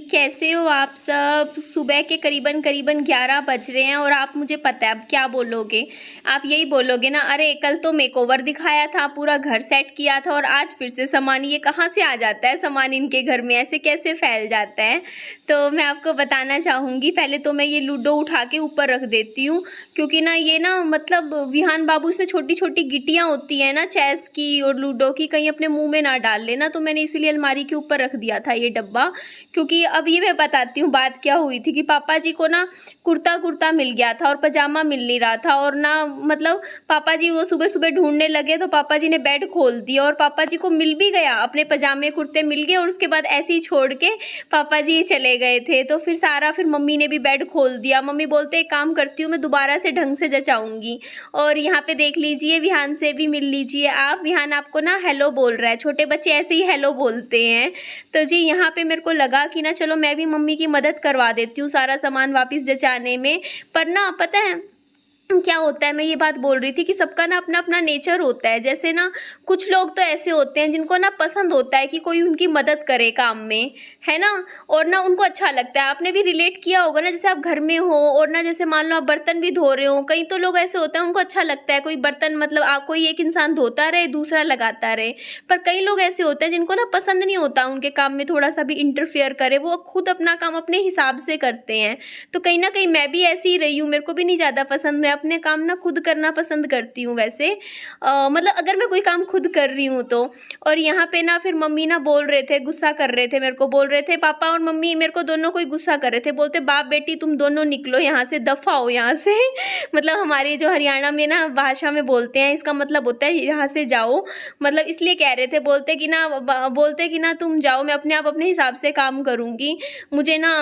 कैसे हो आप सब। सुबह के करीबन करीबन 11 बज रहे हैं और आप, मुझे पता है अब क्या बोलोगे। आप यही बोलोगे ना, अरे कल तो मेकओवर दिखाया था, पूरा घर सेट किया था और आज फिर से सामान, ये कहाँ से आ जाता है सामान इनके घर में, ऐसे कैसे फैल जाता है। तो मैं आपको बताना चाहूँगी। पहले तो मैं ये लूडो उठा के ऊपर रख देती हूँ, क्योंकि ना ये ना मतलब विहान बाबू इसमें छोटी छोटी गिट्टियाँ होती हैं ना चेस की और लूडो की, कहीं अपने मुँह में ना डाल लेना। तो मैंने इसीलिए अलमारी के ऊपर रख दिया था ये डब्बा। क्योंकि अब ये मैं बताती हूँ बात क्या हुई थी कि पापा जी को ना कुर्ता मिल गया था और पजामा मिल नहीं रहा था, और ना मतलब पापा जी वो सुबह सुबह ढूंढने लगे तो पापा जी ने बेड खोल दिया और पापा जी को मिल भी गया, अपने पजामे कुर्ते मिल गए और उसके बाद ऐसे ही छोड़ के पापा जी चले गए थे। तो फिर मम्मी ने भी बेड खोल दिया। मम्मी बोलते एक काम करती हूँ, मैं दोबारा से ढंग से जचाऊंगी। और यहाँ पे देख लीजिए, विहान से भी मिल लीजिए आप। विहान आपको ना हेलो बोल रहा है, छोटे बच्चे ऐसे ही हेलो बोलते हैं। तो जी यहाँ पे मेरे को लगा कि ना चलो मैं भी मम्मी की मदद करवा देती हूँ सारा सामान वापस जचाने में। पर ना पता है क्या होता है, मैं ये बात बोल रही थी कि सबका ना अपना अपना नेचर होता है। जैसे ना कुछ लोग तो ऐसे होते हैं जिनको ना पसंद होता है कि कोई उनकी मदद करे काम में, है ना, और ना उनको अच्छा लगता है। आपने भी रिलेट किया होगा ना, जैसे आप घर में हो और ना जैसे मान लो आप बर्तन भी धो रहे हो, कई तो लोग ऐसे होते हैं उनको अच्छा लगता है कोई बर्तन, मतलब आप कोई एक इंसान धोता रहे दूसरा लगाता रहे। पर कई लोग ऐसे होते हैं जिनको ना पसंद नहीं होता उनके काम में थोड़ा सा भी इंटरफेयर करे, वो खुद अपना काम अपने हिसाब से करते हैं। तो कहीं ना कहीं मैं भी ऐसी ही रही हूँ, मेरे को भी नहीं ज़्यादा पसंद, मैं अपने काम ना खुद करना पसंद करती हूँ वैसे। मतलब अगर मैं कोई काम खुद कर रही हूँ तो। और यहाँ पे ना फिर मम्मी ना बोल रहे थे, गुस्सा कर रहे थे मेरे को, बोल रहे थे पापा और मम्मी मेरे को दोनों को ही गुस्सा कर रहे थे। बोलते बाप बेटी तुम दोनों निकलो यहाँ से, दफा हो यहाँ से। मतलब हमारी जो हरियाणा में ना भाषा में बोलते हैं, इसका मतलब होता है यहाँ से जाओ। मतलब इसलिए कह रहे थे, बोलते कि ना तुम जाओ, मैं अपने आप अपने हिसाब से काम करूँगी, मुझे ना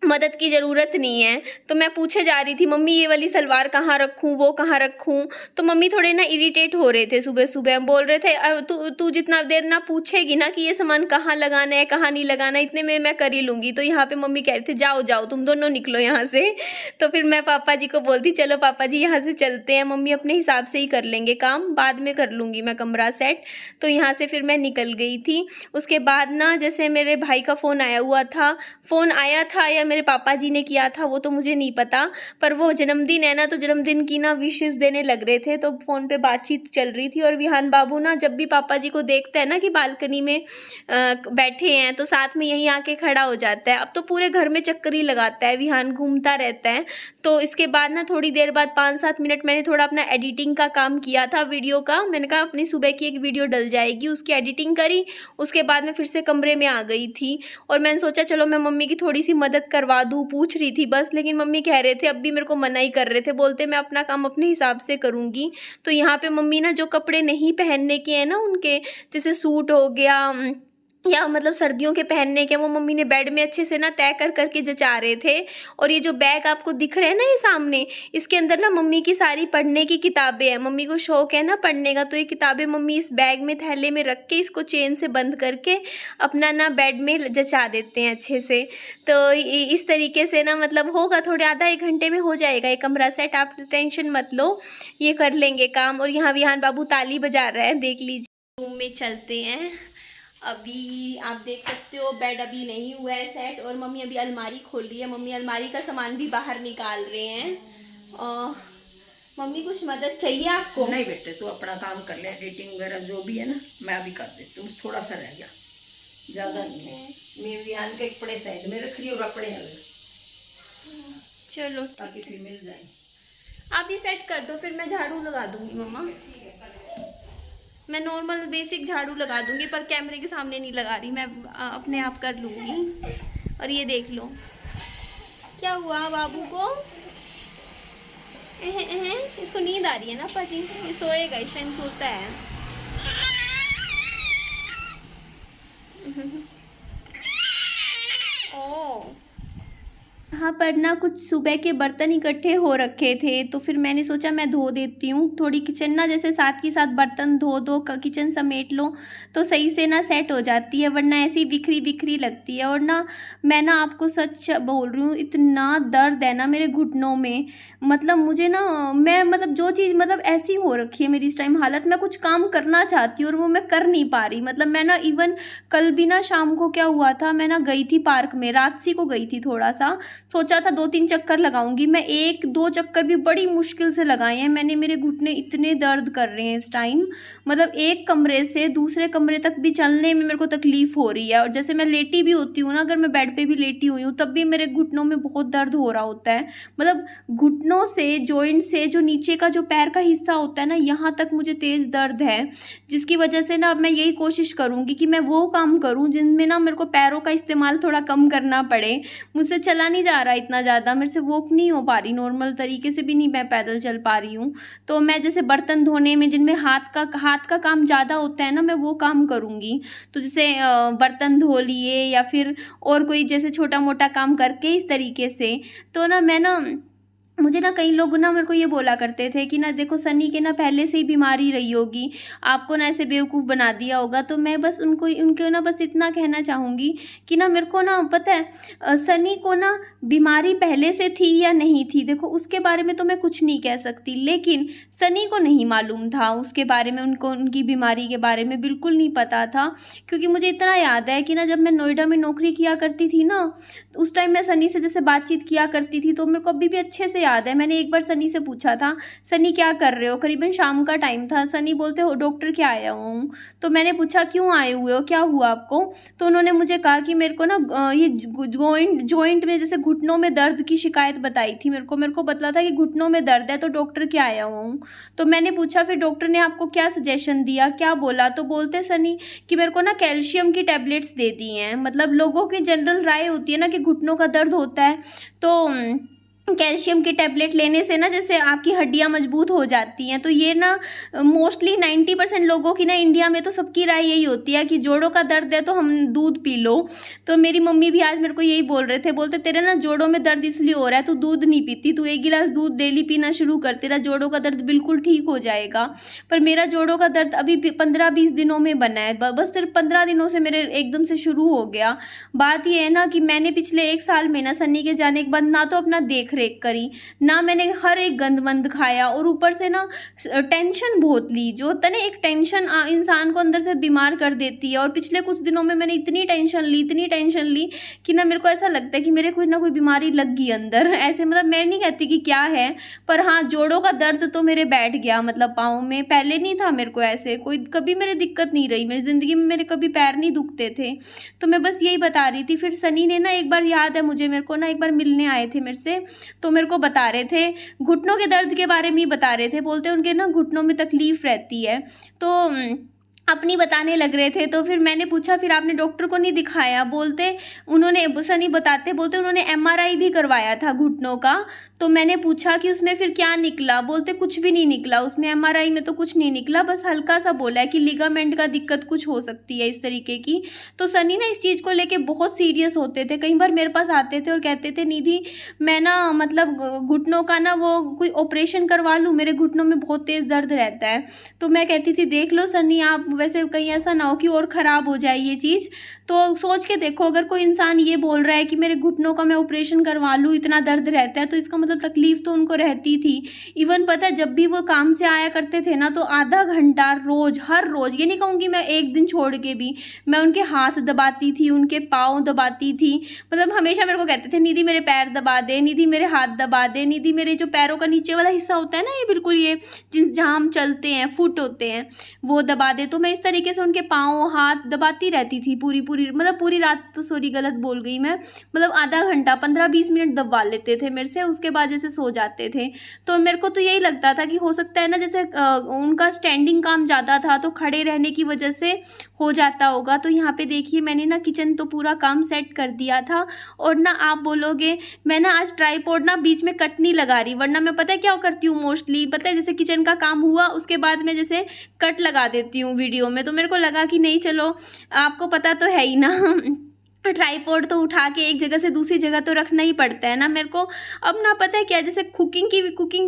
मदद की ज़रूरत नहीं है। तो मैं पूछे जा रही थी मम्मी ये वाली सलवार कहाँ रखूँ, वो कहाँ रखूँ। तो मम्मी थोड़े ना इरिटेट हो रहे थे, सुबह सुबह बोल रहे थे तू जितना देर ना पूछेगी ना कि ये सामान कहाँ लगाना है कहाँ नहीं लगाना, इतने में मैं कर ही लूँगी। तो यहाँ पे मम्मी कह रहे थे जाओ जाओ तुम दोनों निकलो यहाँ से। तो फिर मैं पापा जी को बोलती चलो पापा जी यहाँ से चलते हैं, मम्मी अपने हिसाब से ही कर लेंगे काम, बाद में कर लूँगी मैं कमरा सेट। तो यहाँ से फिर मैं निकल गई थी। उसके बाद ना जैसे मेरे भाई का फ़ोन आया था या मेरे पापा जी ने किया था वो तो मुझे नहीं पता, पर वो जन्मदिन है ना, तो जन्मदिन की ना विशेस देने लग रहे थे, तो फ़ोन पे बातचीत चल रही थी। और विहान बाबू ना जब भी पापा जी को देखता है ना कि बालकनी में बैठे हैं तो साथ में यहीं आके खड़ा हो जाता है। अब तो पूरे घर में चक्कर ही लगाता है विहान, घूमता रहता है। तो इसके बाद ना थोड़ी देर बाद 5-7 मिनट मैंने थोड़ा अपना एडिटिंग का काम किया था वीडियो का। मैंने कहा अपनी सुबह की एक वीडियो डल जाएगी, उसकी एडिटिंग करी। उसके बाद मैं फिर से कमरे में आ गई थी और मैंने सोचा चलो मैं मम्मी की थोड़ी सी मदद करवा दूँ, पूछ रही थी बस। लेकिन मम्मी कह रहे थे, अब भी मेरे को मना ही कर रहे थे, बोलते मैं अपना काम अपने हिसाब से करूँगी। तो यहाँ पे मम्मी ना जो कपड़े नहीं पहनने के हैं ना उनके, जैसे सूट हो गया या मतलब सर्दियों के पहनने के, वो मम्मी ने बेड में अच्छे से ना तय कर करके जचा रहे थे। और ये जो बैग आपको दिख रहे हैं ना ये सामने, इसके अंदर ना मम्मी की सारी पढ़ने की किताबें हैं। मम्मी को शौक है ना पढ़ने का, तो ये किताबें मम्मी इस बैग में थैले में रख के इसको चेन से बंद करके अपना ना बेड में जचा देते हैं अच्छे से। तो इस तरीके से ना मतलब होगा, थोड़े आधा 1 घंटे में हो जाएगा ये कमरा सेट, आप टेंशन मत लो, ये कर लेंगे काम। और यहाँ विहान बाबू ताली बजा रहा है, देख लीजिए। रूम में चलते हैं। अभी आप देख सकते हो बेड अभी नहीं हुआ है सेट, और मम्मी अभी अलमारी खोल रही है। मम्मी अलमारी का सामान भी बाहर निकाल रहे हैं। और मम्मी कुछ मदद चाहिए आपको? नहीं बेटे तू अपना काम कर ले, एडिटिंग वगैरह जो भी है ना मैं अभी कर देती हूँ, थोड़ा सा रह गया, ज़्यादा नहीं है। मैं विहान के कपड़े साइड में रख रही और अपने अलग, चलो ताकि फिर मिल जाए। आप ये सेट कर दो, फिर मैं झाड़ू लगा दूंगी मम्मा। मैं नॉर्मल बेसिक झाड़ू लगा दूंगी, पर कैमरे के सामने नहीं लगा रही, मैं अपने आप कर लूँगी। और ये देख लो क्या हुआ बाबू को, इसको नींद आ रही है ना पाजी, ये सोएगा, इस टाइम सोता है। ओ यहाँ पर ना कुछ सुबह के बर्तन इकट्ठे हो रखे थे, तो फिर मैंने सोचा मैं धो देती हूँ थोड़ी। किचन ना जैसे साथ के साथ बर्तन धो दो, किचन समेट लो तो सही से ना सेट हो जाती है, वरना ऐसी बिखरी बिखरी लगती है। और ना मैं ना आपको सच बोल रही हूँ, इतना दर्द है ना मेरे घुटनों में, मतलब मुझे ना मैं मतलब जो चीज़ मतलब ऐसी हो रखी है मेरी इस टाइम हालत, मैं कुछ काम करना चाहती हूँ और वो मैं कर नहीं पा रही। मतलब मैं ना इवन कल भी ना शाम को क्या हुआ था, मैं ना गई थी पार्क में, रात को गई थी, थोड़ा सा सोचा था 2-3 चक्कर लगाऊंगी, मैं 1-2 चक्कर भी बड़ी मुश्किल से लगाए हैं मैंने। मेरे घुटने इतने दर्द कर रहे हैं इस टाइम, मतलब एक कमरे से दूसरे कमरे तक भी चलने में मेरे को तकलीफ हो रही है। और जैसे मैं लेटी भी होती हूँ ना, अगर मैं बेड पे भी लेटी हुई हूँ तब भी मेरे घुटनों में बहुत दर्द हो रहा होता है। मतलब घुटनों से, जॉइंट से, जो नीचे का जो पैर का हिस्सा होता है ना, यहाँ तक मुझे तेज़ दर्द है, जिसकी वजह से ना अब मैं यही कोशिश करूँगी कि मैं वो काम करूँ जिनमें ना मेरे को पैरों का इस्तेमाल थोड़ा कम करना पड़े। मुझसे चला नहीं जा रहा इतना ज़्यादा, मेरे से वॉक नहीं हो पा रही, नॉर्मल तरीके से भी नहीं मैं पैदल चल पा रही हूँ। तो मैं जैसे बर्तन धोने में जिनमें हाथ का काम ज़्यादा होता है ना, मैं वो काम करूँगी। तो जैसे बर्तन धो लिए या फिर और कोई जैसे छोटा मोटा काम करके इस तरीके से। तो ना मैं ना मुझे ना कई लोग ना मेरे को ये बोला करते थे कि ना देखो सनी के ना पहले से ही बीमारी रही होगी, आपको ना ऐसे बेवकूफ़ बना दिया होगा। तो मैं बस उनको ना बस इतना कहना चाहूँगी कि ना मेरे को ना पता है सनी को ना बीमारी पहले से थी या नहीं थी, देखो उसके बारे में तो मैं कुछ नहीं कह सकती, लेकिन सनी को नहीं मालूम था उसके बारे में, उनको उनकी बीमारी के बारे में बिल्कुल नहीं पता था। क्योंकि मुझे इतना याद है कि ना जब मैं नोएडा में नौकरी किया करती थी ना, तो उस टाइम मैं सनी से जैसे बातचीत किया करती थी, तो मेरे को अभी भी अच्छे से याद है। मैंने एक बार सनी से पूछा था, सनी क्या कर रहे हो, करीबन शाम का टाइम था। सनी बोलते हो डॉक्टर के आया हूँ। तो मैंने पूछा क्यों आए हुए हो, क्या हुआ आपको। तो उन्होंने मुझे कहा कि मेरे को ना ये जॉइंट में जैसे घुटनों में दर्द की शिकायत बताई थी मेरे को बतला था कि घुटनों में दर्द है, तो डॉक्टर के आया हूँ। तो मैंने पूछा फिर डॉक्टर ने आपको क्या सजेशन दिया, क्या बोला। तो बोलते सनी कि मेरे को ना कैल्शियम की टैबलेट्स दे दी हैं। मतलब लोगों की जनरल राय होती है ना कि घुटनों का दर्द होता है तो कैल्शियम की टैबलेट लेने से ना जैसे आपकी हड्डियां मजबूत हो जाती हैं। तो ये ना मोस्टली 90% लोगों की ना इंडिया में तो सबकी राय यही होती है कि जोड़ों का दर्द है तो हम दूध पी लो। तो मेरी मम्मी भी आज मेरे को यही बोल रहे थे, बोलते तेरे ना जोड़ों में दर्द इसलिए हो रहा है, तू दूध नहीं पीती, तू 1 गिलास दूध डेली पीना शुरू कर, तेरा जोड़ों का दर्द बिल्कुल ठीक हो जाएगा। पर मेरा जोड़ों का दर्द अभी 15-20 दिनों में बना है, बस सिर्फ 15 दिनों से मेरे एकदम से शुरू हो गया। बात ये है ना कि मैंने पिछले 1 साल में ना सन्नी के जाने के बाद ना तो अपना देख करी ना, मैंने हर एक गंद मंद खाया और ऊपर से ना टेंशन बहुत ली। जो होता है ना एक टेंशन इंसान को अंदर से बीमार कर देती है। और पिछले कुछ दिनों में मैंने इतनी टेंशन ली कि ना मेरे को ऐसा लगता है कि मेरे कोई ना कोई बीमारी लग गई अंदर। ऐसे मतलब मैं नहीं कहती कि क्या है, पर हाँ जोड़ों का दर्द तो मेरे बैठ गया, मतलब पाँव में। पहले नहीं था मेरे को ऐसे, कोई कभी मेरी दिक्कत नहीं रही, मेरी ज़िंदगी में मेरे कभी पैर नहीं दुखते थे। तो मैं बस यही बता रही थी। फिर सनी ने ना एक बार, याद है मुझे, मेरे को ना एक बार मिलने आए थे मेरे से, तो मेरे को बता रहे थे घुटनों के दर्द के बारे में ही बता रहे थे। बोलते उनके ना घुटनों में तकलीफ रहती है, तो अपनी बताने लग रहे थे। तो फिर मैंने पूछा फिर आपने डॉक्टर को नहीं दिखाया। बोलते उन्होंने, सनी बताते, बोलते उन्होंने MRI भी करवाया था घुटनों का। तो मैंने पूछा कि उसमें फिर क्या निकला। बोलते कुछ भी नहीं निकला उसमें, MRI में तो कुछ नहीं निकला, बस हल्का सा बोला है कि लिगामेंट का दिक्कत कुछ हो सकती है इस तरीके की। तो सनी ना इस चीज़ को लेके बहुत सीरियस होते थे। कई बार मेरे पास आते थे और कहते थे निधि मैं ना मतलब घुटनों का ना वो कोई ऑपरेशन करवा लूँ, मेरे घुटनों में बहुत तेज़ दर्द रहता है। तो मैं कहती थी देख लो सनी आप, वैसे कहीं ऐसा ना हो कि और ख़राब हो जाए ये चीज़। तो सोच के देखो, अगर कोई इंसान ये बोल रहा है कि मेरे घुटनों का मैं ऑपरेशन करवा लूँ, इतना दर्द रहता है, तो इसका मतलब तकलीफ़ तो उनको रहती थी। इवन पता है जब भी वो काम से आया करते थे ना, तो आधा घंटा रोज़, हर रोज़, ये नहीं कहूँगी मैं एक दिन छोड़ के भी, मैं उनके हाथ दबाती थी, उनके पाँव दबाती थी। मतलब हमेशा मेरे को कहते थे निधि मेरे पैर दबा दे, निधि मेरे हाथ दबा दे, निधि मेरे जो पैरों का नीचे वाला हिस्सा होता है ना, ये बिल्कुल ये जहाँ हम चलते हैं, फुट होते हैं, वो दबा दे। तो मैं इस तरीके से उनके पाँव हाथ दबाती रहती थी पूरी मतलब पूरी रात। तो सॉरी गलत बोल गई मैं, मतलब आधा घंटा 15-20 मिनट दबा लेते थे मेरे से, उसके बाद जैसे सो जाते थे। तो मेरे को तो यही लगता था कि हो सकता है ना जैसे उनका स्टैंडिंग काम ज़्यादा था, तो खड़े रहने की वजह से हो जाता होगा। तो यहाँ पे देखिए मैंने ना किचन तो पूरा काम सेट कर दिया था। और ना आप बोलोगे मैं ना आज ट्राईपॉड ना बीच में कट नहीं लगा रही, वरना मैं पता है क्या करती हूँ मोस्टली, पता है जैसे किचन का काम हुआ उसके बाद में जैसे कट लगा देती हूँ वीडियो में। तो मेरे को लगा कि नहीं चलो आपको पता तो है ही ना ट्राइपॉड तो उठा के एक जगह से दूसरी जगह तो रखना ही पड़ता है ना मेरे को। अब ना पता है क्या, जैसे कुकिंग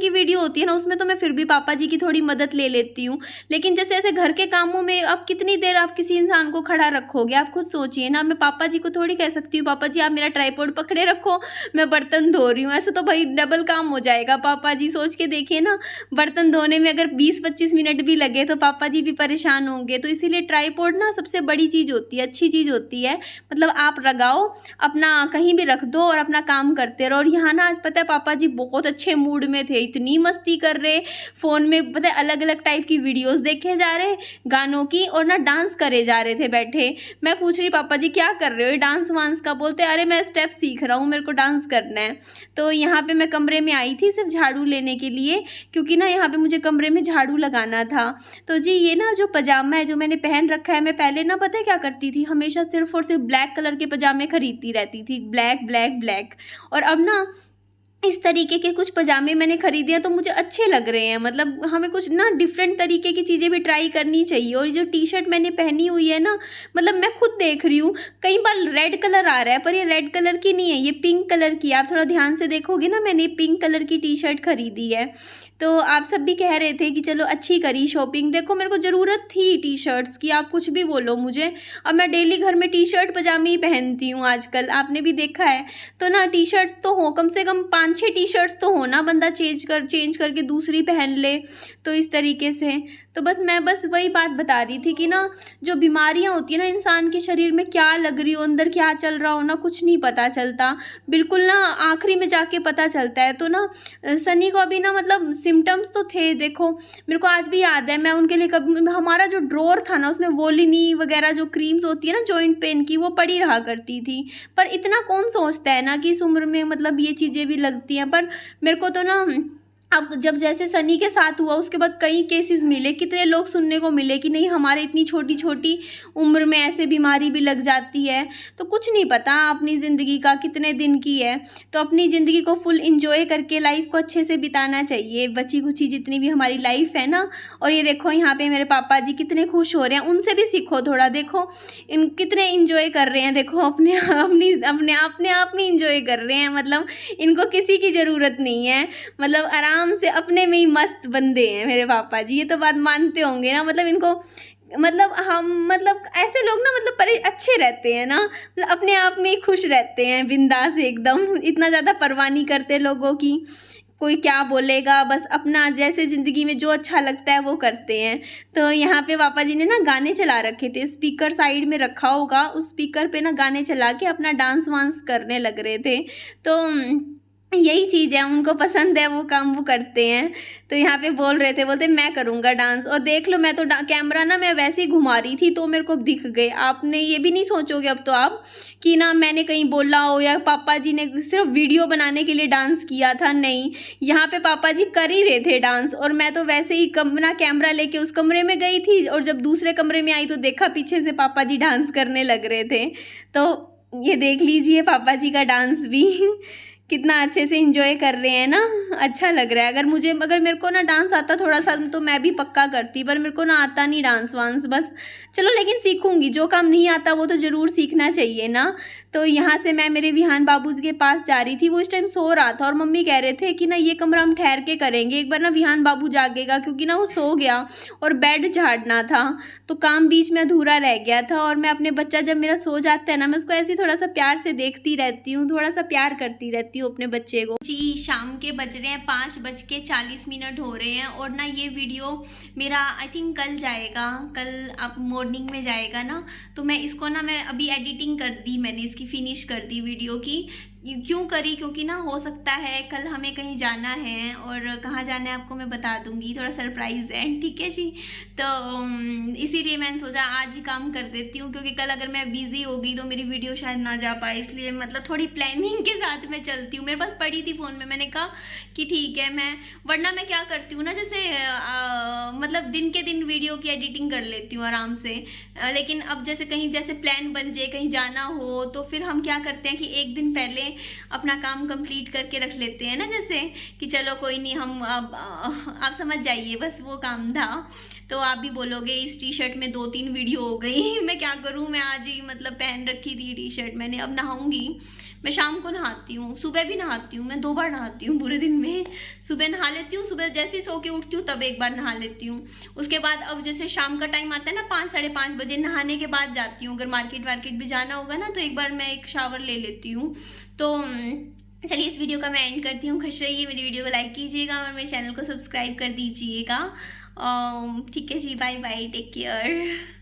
की वीडियो होती है ना, उसमें तो मैं फिर भी पापा जी की थोड़ी मदद ले लेती हूँ, लेकिन जैसे ऐसे घर के कामों में अब कितनी देर आप किसी इंसान को खड़ा रखोगे, आप खुद सोचिए ना। मैं पापा जी को थोड़ी कह सकती हूँ पापा जी आप मेरा ट्राइपॉड पकड़े रखो, मैं बर्तन धो रही हूँ, ऐसे तो भाई डबल काम हो जाएगा। पापा जी सोच के देखिए ना, बर्तन धोने में अगर 20-25 मिनट भी लगे तो पापा जी भी परेशान होंगे। तो इसीलिए ट्राइपॉड ना सबसे बड़ी चीज़ होती है, अच्छी चीज़ होती है। मतलब आप लगाओ, अपना कहीं भी रख दो और अपना काम करते रहो। और यहाँ ना आज पता है पापा जी बहुत अच्छे मूड में थे, इतनी मस्ती कर रहे, फ़ोन में पता है अलग अलग टाइप की वीडियोस देखे जा रहे गानों की, और ना डांस करे जा रहे थे बैठे। मैं पूछ रही पापा जी क्या कर रहे हो, ये डांस वांस का? बोलते अरे मैं स्टेप सीख रहा हूँ, मेरे को डांस करना है। तो यहाँ पे मैं कमरे में आई थी सिर्फ झाड़ू लेने के लिए, क्योंकि ना यहाँ पे मुझे कमरे में झाड़ू लगाना था। तो जी ये ना जो पजामा है जो मैंने पहन रखा है, मैं पहले ना पता है क्या करती थी, हमेशा सिर्फ और सिर्फ ब्लैक कलर के पजामे खरीदती रहती थी, ब्लैक ब्लैक ब्लैक। और अब ना इस तरीके के कुछ पजामे मैंने खरीदे हैं तो मुझे अच्छे लग रहे हैं। मतलब हमें कुछ ना डिफरेंट तरीके की चीज़ें भी ट्राई करनी चाहिए। और जो टी शर्ट मैंने पहनी हुई है ना, मतलब मैं खुद देख रही हूँ कई बार रेड कलर आ रहा है, पर ये रेड कलर की नहीं है, ये पिंक कलर की। आप थोड़ा ध्यान से देखोगे ना, मैंने पिंक कलर की टी शर्ट खरीदी है। तो आप सब भी कह रहे थे कि चलो अच्छी करी शॉपिंग। देखो मेरे को ज़रूरत थी टी शर्ट्स की, आप कुछ भी बोलो मुझे, अब मैं डेली घर में टी शर्ट पजामे ही पहनती हूँ आजकल, आपने भी देखा है। तो ना टी शर्ट्स तो हो, कम से कम 5-6 टी शर्ट्स तो हो ना, बंदा चेंज करके दूसरी पहन ले। तो इस तरीके से तो मैं वही बात बता रही थी कि ना जो बीमारियाँ होती है ना इंसान के शरीर में, क्या लग रही हो, अंदर क्या चल रहा हो ना, कुछ नहीं पता चलता बिल्कुल ना, आखिरी में जाके पता चलता है। तो ना सनी को अभी ना मतलब सिम्टम्स तो थे, देखो मेरे को आज भी याद है, मैं उनके लिए कभी, हमारा जो ड्रॉर था ना उसमें वोलिनी वगैरह जो क्रीम्स होती है ना जॉइंट पेन की, वो पड़ी रहा करती थी। पर इतना कौन सोचता है ना कि इस उम्र में मतलब ये चीज़ें भी लगती हैं। पर मेरे को तो ना अब जब जैसे सनी के साथ हुआ उसके बाद कई केसेस मिले, कितने लोग सुनने को मिले कि नहीं हमारे इतनी छोटी छोटी उम्र में ऐसे बीमारी भी लग जाती है। तो कुछ नहीं पता अपनी ज़िंदगी का कितने दिन की है, तो अपनी ज़िंदगी को फुल इंजॉय करके लाइफ को अच्छे से बिताना चाहिए, बची कुची जितनी भी हमारी लाइफ है ना। और ये देखो यहाँ पे मेरे पापा जी कितने खुश हो रहे हैं, उनसे भी सीखो थोड़ा, देखो इन कितने इंजॉय कर रहे हैं, देखो अपने आप में इंजॉय कर रहे हैं। मतलब इनको किसी की ज़रूरत नहीं है, मतलब आराम से अपने में ही मस्त बंदे हैं मेरे पापा जी, ये तो बात मानते होंगे ना। मतलब इनको मतलब हम मतलब ऐसे लोग ना मतलब अच्छे रहते हैं ना, मतलब अपने आप में ही खुश रहते हैं, बिंदास एकदम, इतना ज़्यादा परवाह नहीं करते लोगों की, कोई क्या बोलेगा, बस अपना जैसे ज़िंदगी में जो अच्छा लगता है वो करते हैं। तो यहाँ पे पापा जी ने ना गाने चला रखे थे, स्पीकर साइड में रखा होगा, उस स्पीकर पे ना गाने चला के अपना डांस वांस करने लग रहे थे। तो यही चीज़ है, उनको पसंद है वो काम वो करते हैं। तो यहाँ पे बोल रहे थे, बोलते मैं करूँगा डांस। और देख लो मैं तो कैमरा ना मैं वैसे ही घुमा रही थी तो मेरे को दिख गए। आपने ये भी नहीं सोचोगे अब तो आप कि ना मैंने कहीं बोला हो या पापा जी ने सिर्फ वीडियो बनाने के लिए डांस किया था, नहीं, यहाँ पे पापा जी कर ही रहे थे डांस। और मैं तो वैसे ही अपना कैमरा लेके उस कमरे में गई थी, और जब दूसरे कमरे में आई तो देखा पीछे से पापा जी डांस करने लग रहे थे। तो ये देख लीजिए पापा जी का डांस भी कितना अच्छे से एंजॉय कर रहे हैं ना, अच्छा लग रहा है। अगर मेरे को ना डांस आता थोड़ा सा तो मैं भी पक्का करती, पर मेरे को ना आता नहीं डांस वांस, बस चलो लेकिन सीखूंगी, जो काम नहीं आता वो तो ज़रूर सीखना चाहिए ना। तो यहाँ से मैं मेरे विहान बाबू के पास जा रही थी, वो इस टाइम सो रहा था और मम्मी कह रहे थे कि ना ये कमरा हम ठहर के करेंगे, एक बार ना विहान बाबू जागेगा, क्योंकि ना वो सो गया और बेड झाड़ना था तो काम बीच में अधूरा रह गया था। और मैं अपने बच्चा जब मेरा सो जाता है ना, मैं उसको ऐसे थोड़ा सा प्यार से देखती रहती हूँ, थोड़ा सा प्यार करती रहती हूँ अपने बच्चे को। जी शाम के बज रहे हैं 5:40 हो रहे हैं, और ना ये वीडियो मेरा आई थिंक कल जाएगा, कल आप मॉर्निंग में जाएगा ना। तो मैं इसको ना मैं अभी एडिटिंग कर दी, मैंने इसकी फिनिश कर दी वीडियो की। क्यों करी, क्योंकि ना हो सकता है कल हमें कहीं जाना है, और कहाँ जाना है आपको मैं बता दूंगी, थोड़ा सरप्राइज़ है, ठीक है जी। तो इसीलिए मैंने सोचा आज ही काम कर देती हूँ, क्योंकि कल अगर मैं बिज़ी हो गई तो मेरी वीडियो शायद ना जा पाए, इसलिए मतलब थोड़ी प्लानिंग के साथ मैं चलती हूँ। मेरे पास पड़ी थी फ़ोन में, मैंने कहा कि ठीक है मैं, वरना मैं क्या करती हूँ ना, जैसे मतलब दिन के दिन वीडियो की एडिटिंग कर लेती हूँ आराम से। लेकिन अब जैसे प्लान बन जाए कहीं जाना हो, तो फिर हम क्या करते हैं कि एक दिन पहले अपना काम कंप्लीट करके रख लेते हैं ना, जैसे कि चलो कोई नहीं, हम अब आप समझ जाइए, बस वो काम था। तो आप भी बोलोगे इस टी शर्ट में 2-3 वीडियो हो गई। मैं क्या करूँ, मैं आज ही मतलब पहन रखी थी टी शर्ट मैंने। अब नहाऊंगी मैं, शाम को नहाती हूँ, सुबह भी नहाती हूँ, मैं 2 बार नहाती हूँ पूरे दिन में। सुबह नहा लेती हूँ, सुबह जैसे ही सो के उठती हूँ तब एक बार नहा लेती हूँ। उसके बाद अब जैसे शाम का टाइम आता है ना 5 साढ़े 5 बजे, नहाने के बाद जाती हूँ। अगर मार्केट वार्केट भी जाना होगा ना तो एक बार मैं एक शावर ले लेती हूँ। तो चलिए इस वीडियो का मैं एंड करती हूँ। खुश रहिए, मेरी वीडियो को लाइक कीजिएगा और मेरे चैनल को सब्सक्राइब कर दीजिएगा। ठीक है जी, बाय बाय, टेक केयर।